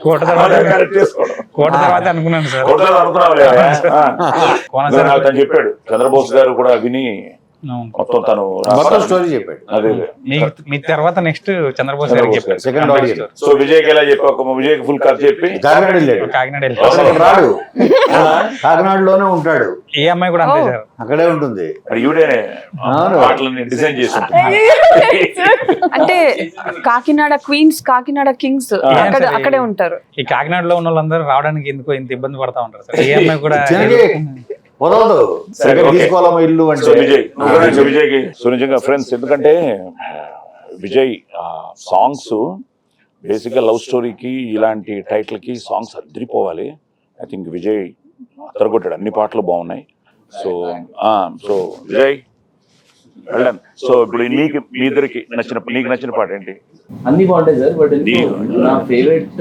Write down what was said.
కోట తర్వాత కరెక్ట్ చేసుకోవడం. కోట తర్వాత అనుకున్నాను సార్. కోటలో అనుకున్నావులే. కోనసీమ నాకు తను చెప్పాడు, చంద్రబోస్ గారు కూడా విని అవును. మొత్తం తను మొత్తం స్టోరీ చెప్పాడు. అదే మీ తర్వాత నెక్స్ట్ చంద్రబోస్ గారికి చెప్పారు. సెకండ్ ఆడియో సో విజయ్కి ఎలా చెప్పావు? విజయ్కి ఫుల్ కథ చెప్పి కాకినాడ వెళ్ళాడు. కాకినాడ వెళ్ళి అసలు ఇక్కడ రాడు, కాకినాడలోనే ఉంటాడు. ఏ అమ్మాయి కూడా అంతే సార్. అక్కడే ఉంటుంది. మరి ఈవిడేనే అవును. పాటలని డిజైన్ చేసి ఉంటుంది. అంటే కాకినాడ క్వీన్స్, కాకినాడ కింగ్స్ అక్కడే ఉంటారు. ఈ కాకినాడలో ఉన్న వాళ్ళందరూ రావడానికి ఎందుకో ఇంత ఇబ్బంది పడతా ఉంటారు సార్. ఏ అమ్మాయి కూడా చిన్నది వదలదు. సరే, ఓకే. తీసుకోవాలమ్మా ఇల్లు సో అంటే. విజయ్ నువ్వు కూడా ఇంకా విజయ్కి సో నిజంగా ఫ్రెండ్స్, ఎందుకంటే విజయ్ సాంగ్స్ బేసిక్గా లవ్ స్టోరీకి ఇలాంటి టైటిల్కి సాంగ్స్ అదిరిపోవాలి. ఐ థింక్ విజయ్ అతరగొట్టాడు, అన్ని పాటలు బాగున్నాయి. సో సో విజయ్ వెళ్ళాను. సో ఇప్పుడు నీకు మీ ఇద్దరికి నీకు నచ్చిన పాట ఏంటి? అన్ని బాగుంటాయి సార్, బట్ నా ఫేవరెట్